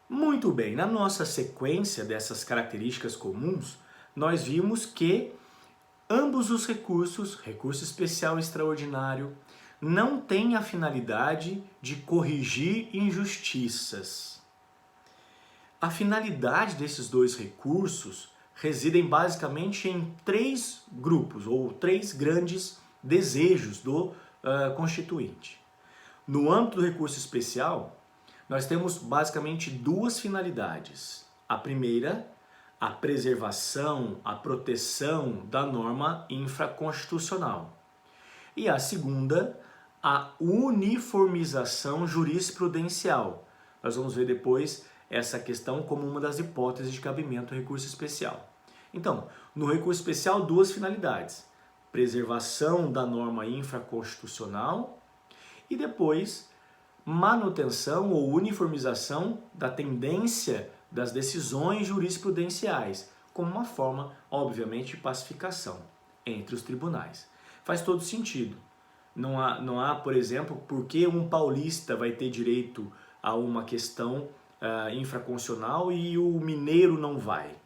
Muito bem, na nossa sequência dessas características comuns, nós vimos que ambos os recursos, recurso especial e extraordinário, não têm a finalidade de corrigir injustiças. A finalidade desses dois recursos residem basicamente em três grupos, ou três grandes desejos do Constituinte. No âmbito do recurso especial, nós temos basicamente duas finalidades. A primeira, a preservação, a proteção da norma infraconstitucional. E a segunda, a uniformização jurisprudencial. Nós vamos ver depois essa questão como uma das hipóteses de cabimento do recurso especial. Então, no recurso especial, duas finalidades. Preservação da norma infraconstitucional e depois manutenção ou uniformização da tendência das decisões jurisprudenciais, como uma forma, obviamente, de pacificação entre os tribunais. Faz todo sentido. Não há, por exemplo, por que um paulista vai ter direito a uma questão infraconstitucional e o mineiro não vai.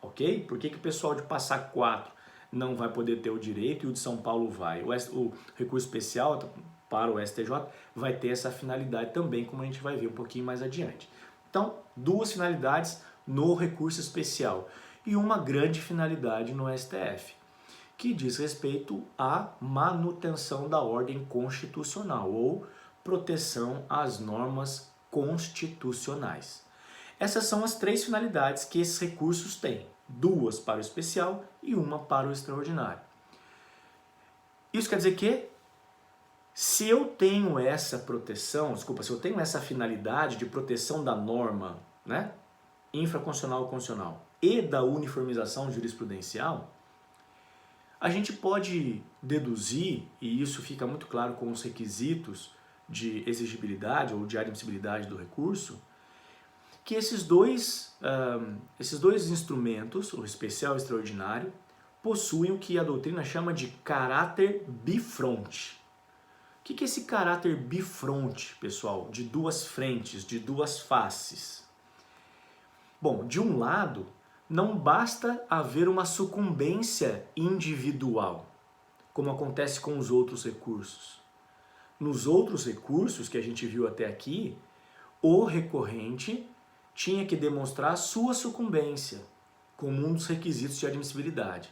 Ok? Por que o pessoal de Passar Quatro não vai poder ter o direito e o de São Paulo vai? O recurso especial para o STJ vai ter essa finalidade também, como a gente vai ver um pouquinho mais adiante. Então, duas finalidades no recurso especial e uma grande finalidade no STF, que diz respeito à manutenção da ordem constitucional ou proteção às normas constitucionais. Essas são as três finalidades que esses recursos têm, duas para o especial e uma para o extraordinário. Isso quer dizer que se eu tenho essa proteção, se eu tenho essa finalidade de proteção da norma, né, infraconstitucional ou constitucional e da uniformização jurisprudencial, a gente pode deduzir, e isso fica muito claro com os requisitos de exigibilidade ou de admissibilidade do recurso, que esses dois instrumentos, o especial e o extraordinário, possuem o que a doutrina chama de caráter bifronte. O que é esse caráter bifronte, pessoal? De duas frentes, de duas faces. Bom, de um lado, não basta haver uma sucumbência individual, como acontece com os outros recursos. Nos outros recursos que a gente viu até aqui, o recorrente tinha que demonstrar sua sucumbência como um dos requisitos de admissibilidade.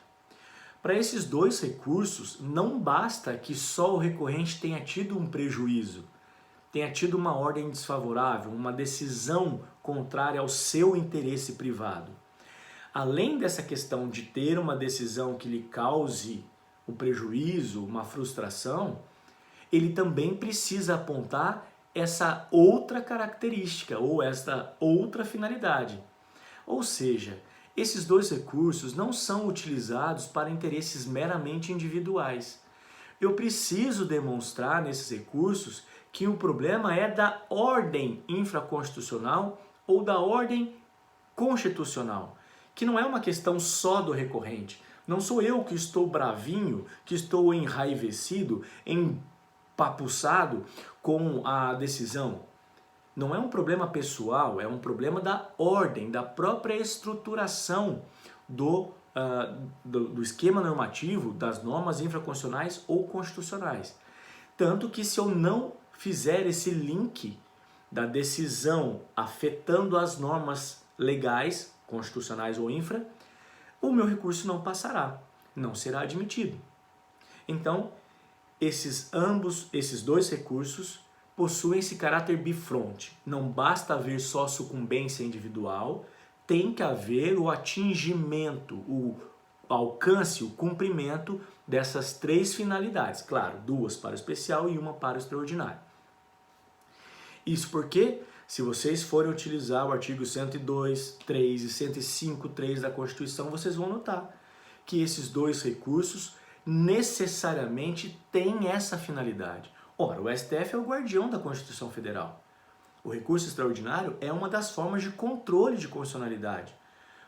Para esses dois recursos, não basta que só o recorrente tenha tido um prejuízo, tenha tido uma ordem desfavorável, uma decisão contrária ao seu interesse privado. Além dessa questão de ter uma decisão que lhe cause um prejuízo, uma frustração, ele também precisa apontar essa outra característica ou esta outra finalidade. Ou seja, esses dois recursos não são utilizados para interesses meramente individuais. Eu preciso demonstrar nesses recursos que o problema é da ordem infraconstitucional ou da ordem constitucional, que não é uma questão só do recorrente. Não sou eu que estou bravinho, que estou enraivecido, empapuçado com a decisão. Não é um problema pessoal, é um problema da ordem, da própria estruturação do esquema normativo, das normas infraconstitucionais ou constitucionais. Tanto que se eu não fizer esse link da decisão afetando as normas legais, constitucionais ou infra, o meu recurso não passará, não será admitido. Então, esses dois recursos possuem esse caráter bifronte. Não basta haver só sucumbência individual, tem que haver o atingimento, o alcance, o cumprimento dessas três finalidades. Claro, duas para o especial e uma para o extraordinário. Isso porque, se vocês forem utilizar o artigo 102, 3 e 105, 3 da Constituição, vocês vão notar que esses dois recursos necessariamente têm essa finalidade. Ora, o STF é o guardião da Constituição Federal. O recurso extraordinário é uma das formas de controle de constitucionalidade.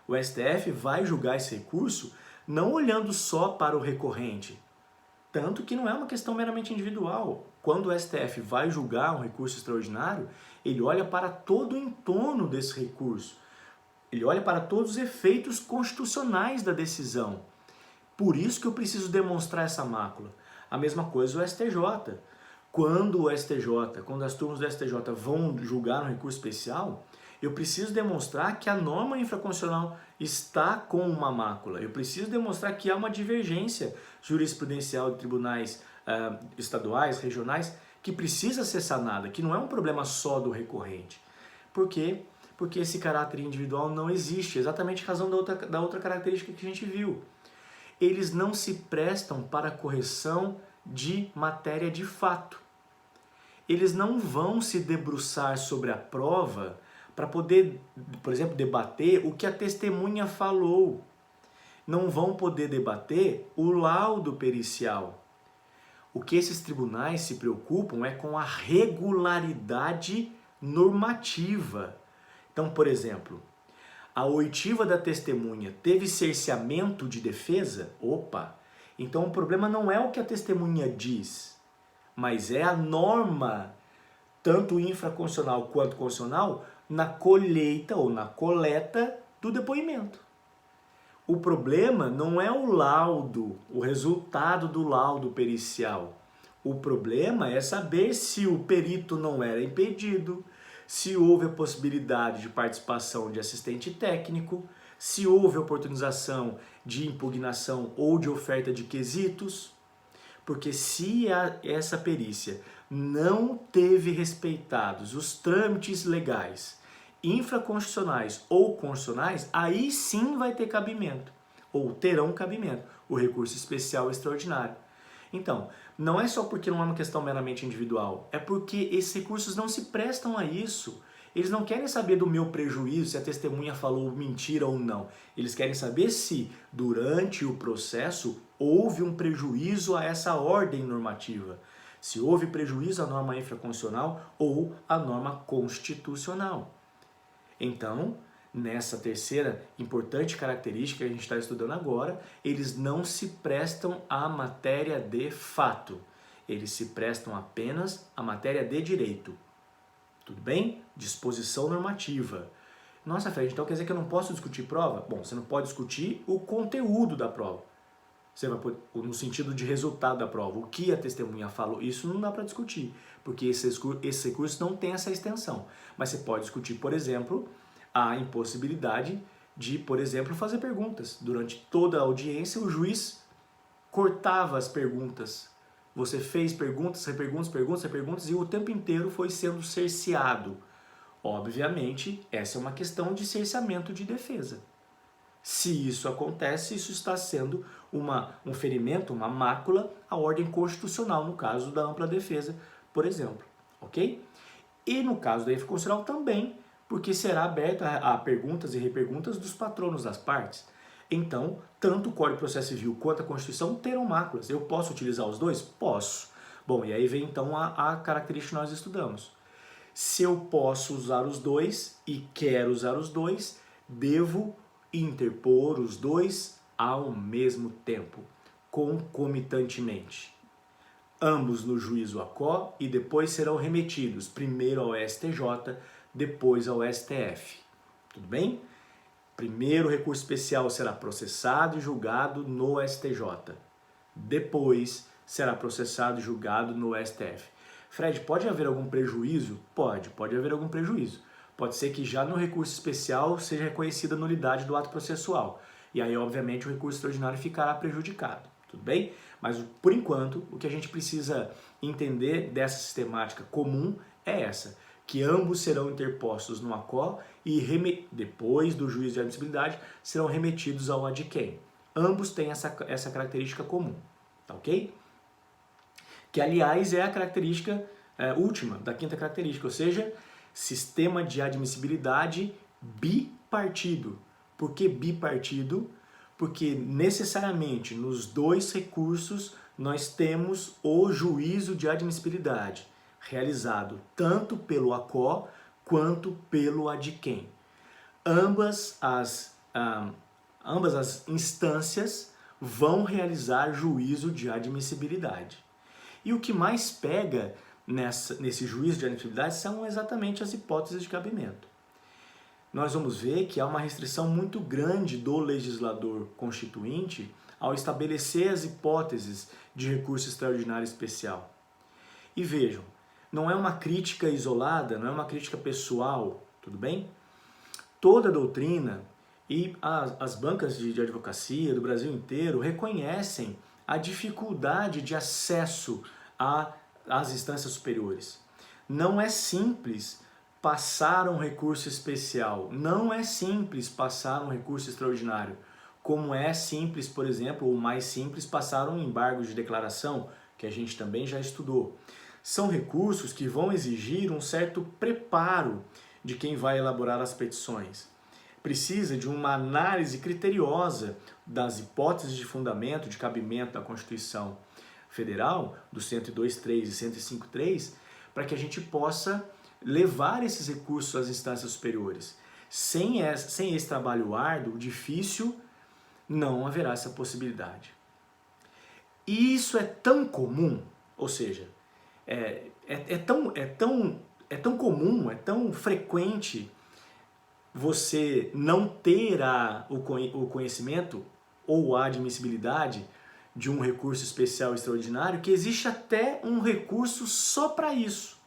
O STF vai julgar esse recurso não olhando só para o recorrente, Tanto que não é uma questão meramente individual. Quando o STF vai julgar um recurso extraordinário, ele olha para todo o entorno desse recurso. Ele olha para todos os efeitos constitucionais da decisão. Por isso que eu preciso demonstrar essa mácula. A mesma coisa o STJ. Quando as turmas do STJ vão julgar um recurso especial, eu preciso demonstrar que a norma infraconstitucional está com uma mácula. Eu preciso demonstrar que há uma divergência jurisprudencial de tribunais estaduais, regionais, que precisa ser sanada, que não é um problema só do recorrente. Por quê? Porque esse caráter individual não existe, exatamente a razão da outra característica que a gente viu. Eles não se prestam para correção de matéria de fato. Eles não vão se debruçar sobre a prova para poder, por exemplo, debater o que a testemunha falou. Não vão poder debater o laudo pericial. O que esses tribunais se preocupam é com a regularidade normativa. Então, por exemplo, a oitiva da testemunha teve cerceamento de defesa? Opa! Então o problema não é o que a testemunha diz, mas é a norma, tanto infraconstitucional quanto constitucional, na colheita ou na coleta do depoimento. O problema não é o laudo, o resultado do laudo pericial. O problema é saber se o perito não era impedido, se houve a possibilidade de participação de assistente técnico, se houve oportunização de impugnação ou de oferta de quesitos. Porque se essa perícia não teve respeitados os trâmites legais, infraconstitucionais ou constitucionais, aí sim vai ter cabimento, ou terão cabimento, o recurso especial extraordinário. Então, não é só porque não é uma questão meramente individual, é porque esses recursos não se prestam a isso. Eles não querem saber do meu prejuízo, se a testemunha falou mentira ou não. Eles querem saber se, durante o processo, houve um prejuízo a essa ordem normativa. Se houve prejuízo à norma infraconstitucional ou à norma constitucional. Então, nessa terceira importante característica que a gente está estudando agora, eles não se prestam à matéria de fato. Eles se prestam apenas à matéria de direito. Tudo bem? Disposição normativa. Nossa, Fred, então quer dizer que eu não posso discutir prova? Bom, você não pode discutir o conteúdo da prova. Você vai no sentido de resultado da prova. O que a testemunha falou, isso não dá para discutir, porque esse recurso não tem essa extensão. Mas você pode discutir, por exemplo, a impossibilidade de, por exemplo, fazer perguntas. Durante toda a audiência, o juiz cortava as perguntas. Você fez perguntas, reperguntas, e o tempo inteiro foi sendo cerceado. Obviamente, essa é uma questão de cerceamento de defesa. Se isso acontece, isso está sendo um ferimento, uma mácula à ordem constitucional, no caso da ampla defesa, por exemplo. Ok? E no caso da infraconstitucional também, porque será aberta a perguntas e reperguntas dos patronos das partes. Então, tanto o Código de Processo Civil quanto a Constituição terão máculas. Eu posso utilizar os dois? Posso. Bom, e aí vem então a característica que nós estudamos. Se eu posso usar os dois e quero usar os dois, devo interpor os dois ao mesmo tempo, concomitantemente. Ambos no juízo ACO e depois serão remetidos primeiro ao STJ, depois ao STF. Tudo bem? Primeiro o recurso especial será processado e julgado no STJ. Depois será processado e julgado no STF. Fred, pode haver algum prejuízo? Pode haver algum prejuízo. Pode ser que já no recurso especial seja reconhecida a nulidade do ato processual. E aí, obviamente, o recurso extraordinário ficará prejudicado. Tudo bem? Mas, por enquanto, o que a gente precisa entender dessa sistemática comum é essa, que ambos serão interpostos no ACO e, depois do juízo de admissibilidade, serão remetidos ao adquém. Ambos têm essa característica comum, tá ok? Que, aliás, é a característica última da quinta característica, ou seja, sistema de admissibilidade bipartido. Por que bipartido? Porque necessariamente nos dois recursos nós temos o juízo de admissibilidade realizado tanto pelo ACO quanto pelo adquém. Ambas as instâncias vão realizar juízo de admissibilidade. E o que mais pega nesse juízo de admissibilidade são exatamente as hipóteses de cabimento. Nós vamos ver que há uma restrição muito grande do legislador constituinte ao estabelecer as hipóteses de recurso extraordinário especial. E vejam, não é uma crítica isolada, não é uma crítica pessoal, tudo bem? Toda a doutrina e as bancas de advocacia do Brasil inteiro reconhecem a dificuldade de acesso às instâncias superiores. Não é simples passar um recurso especial, não é simples passar um recurso extraordinário, como é simples, por exemplo, ou mais simples, passar um embargo de declaração, que a gente também já estudou. São recursos que vão exigir um certo preparo de quem vai elaborar as petições. Precisa de uma análise criteriosa das hipóteses de fundamento, de cabimento da Constituição Federal, do 102.3 e 105.3, para que a gente possa levar esses recursos às instâncias superiores. Sem esse trabalho árduo, difícil, não haverá essa possibilidade. E isso é tão comum, ou seja, é tão comum, é tão frequente você não ter o conhecimento ou a admissibilidade de um recurso especial extraordinário que existe até um recurso só para isso.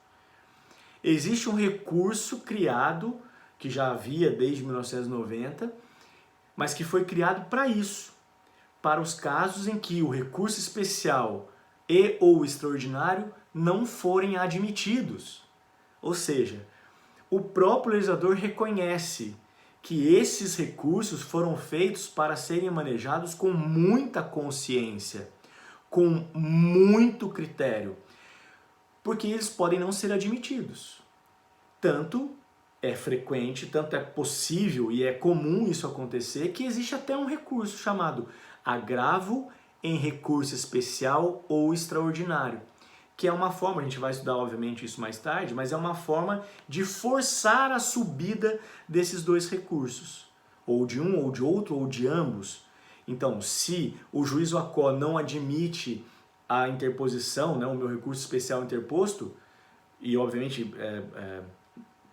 Existe um recurso criado, que já havia desde 1990, mas que foi criado para isso, para os casos em que o recurso especial e ou extraordinário não forem admitidos. Ou seja, o próprio legislador reconhece que esses recursos foram feitos para serem manejados com muita consciência, com muito critério, porque eles podem não ser admitidos. Tanto é frequente, tanto é possível e é comum isso acontecer, que existe até um recurso chamado agravo em recurso especial ou extraordinário, que é uma forma, a gente vai estudar obviamente isso mais tarde, mas é uma forma de forçar a subida desses dois recursos, ou de um, ou de outro, ou de ambos. Então, se o juízo ACO não admite a interposição, né, o meu recurso especial interposto, e obviamente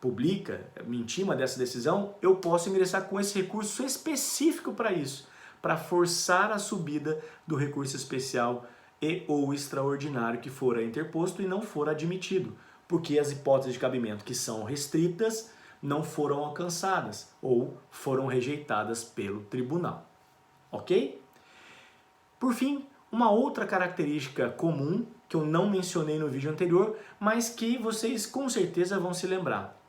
publica, me intima dessa decisão, eu posso ingressar com esse recurso específico para isso, para forçar a subida do recurso especial e ou extraordinário que fora interposto e não for admitido, porque as hipóteses de cabimento que são restritas não foram alcançadas ou foram rejeitadas pelo tribunal. Ok? Por fim, uma outra característica comum que eu não mencionei no vídeo anterior, mas que vocês com certeza vão se lembrar.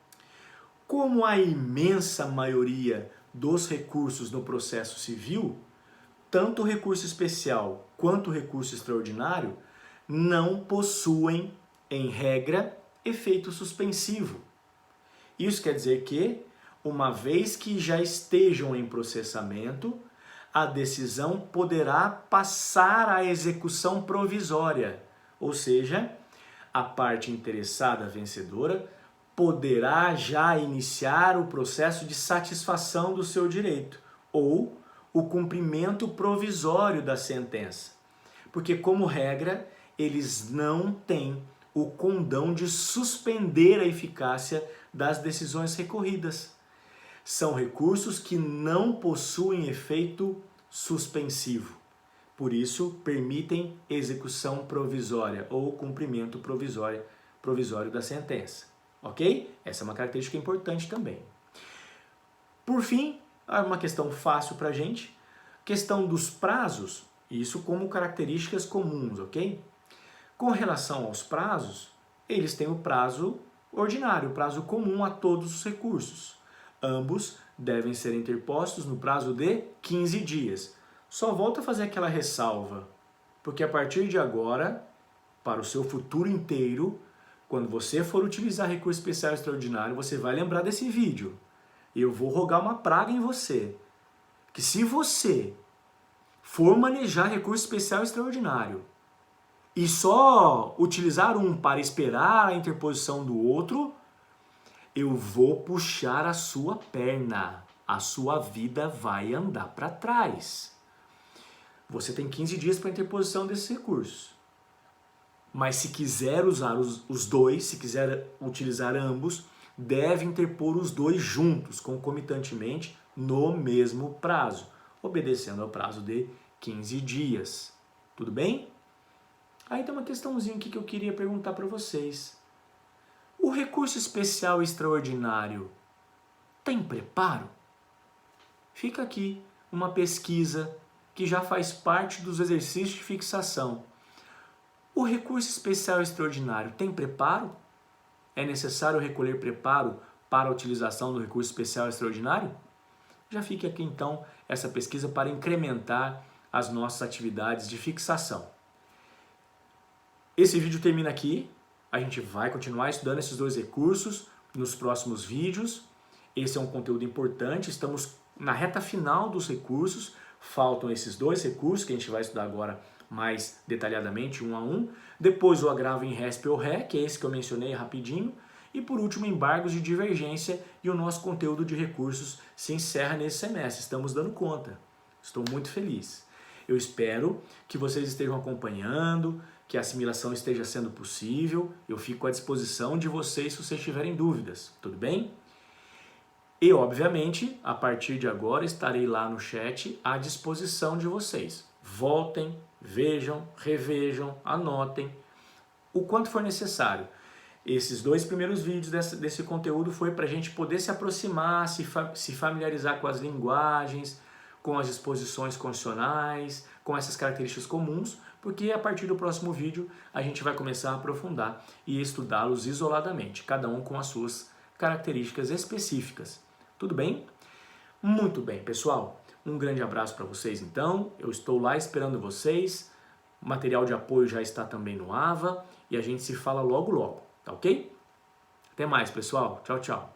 Como a imensa maioria dos recursos no processo civil, tanto o recurso especial quanto o recurso extraordinário não possuem, em regra, efeito suspensivo. Isso quer dizer que, uma vez que já estejam em processamento, a decisão poderá passar à execução provisória, ou seja, a parte interessada vencedora poderá já iniciar o processo de satisfação do seu direito ou o cumprimento provisório da sentença. Porque, como regra, eles não têm o condão de suspender a eficácia das decisões recorridas. São recursos que não possuem efeito suspensivo. Por isso, permitem execução provisória ou cumprimento provisório da sentença. Ok? Essa é uma característica importante também. Por fim, uma questão fácil para a gente, questão dos prazos, isso como características comuns, ok? Com relação aos prazos, eles têm o prazo ordinário, o prazo comum a todos os recursos. Ambos devem ser interpostos no prazo de 15 dias. Só volto a fazer aquela ressalva, porque a partir de agora, para o seu futuro inteiro, quando você for utilizar recurso especial extraordinário, você vai lembrar desse vídeo. E eu vou rogar uma praga em você, que se você for manejar recurso especial extraordinário e só utilizar um para esperar a interposição do outro, eu vou puxar a sua perna. A sua vida vai andar para trás. você tem 15 dias para interposição desses recursos. Mas se quiser usar os dois, se quiser utilizar ambos, deve interpor os dois juntos, concomitantemente, no mesmo prazo, obedecendo ao prazo de 15 dias. Tudo bem? Aí tem uma questãozinha aqui que eu queria perguntar para vocês. O recurso especial extraordinário tem preparo? Fica aqui uma pesquisa que já faz parte dos exercícios de fixação. O recurso especial extraordinário tem preparo? É necessário recolher preparo para a utilização do recurso especial extraordinário? Já fica aqui então essa pesquisa para incrementar as nossas atividades de fixação. Esse vídeo termina aqui. A gente vai continuar estudando esses dois recursos nos próximos vídeos. Esse é um conteúdo importante. Estamos na reta final dos recursos. Faltam esses dois recursos que a gente vai estudar agora mais detalhadamente, um a um. Depois o agravo em RESP ou RE, que é esse que eu mencionei rapidinho. E por último, embargos de divergência, e o nosso conteúdo de recursos se encerra nesse semestre. Estamos dando conta. Estou muito feliz. Eu espero que vocês estejam acompanhando, que a assimilação esteja sendo possível. Eu fico à disposição de vocês se vocês tiverem dúvidas. Tudo bem? E, obviamente, a partir de agora estarei lá no chat à disposição de vocês. Voltem, vejam, revejam, anotem o quanto for necessário. Esses dois primeiros vídeos desse conteúdo foi para a gente poder se aproximar, se familiarizar com as linguagens, com as disposições condicionais, com essas características comuns, porque a partir do próximo vídeo a gente vai começar a aprofundar e estudá-los isoladamente, cada um com as suas características específicas. Tudo bem? Muito bem, pessoal. Um grande abraço para vocês então. Eu estou lá esperando vocês. O material de apoio já está também no AVA e a gente se fala logo logo, tá ok? Até mais, pessoal. Tchau, tchau.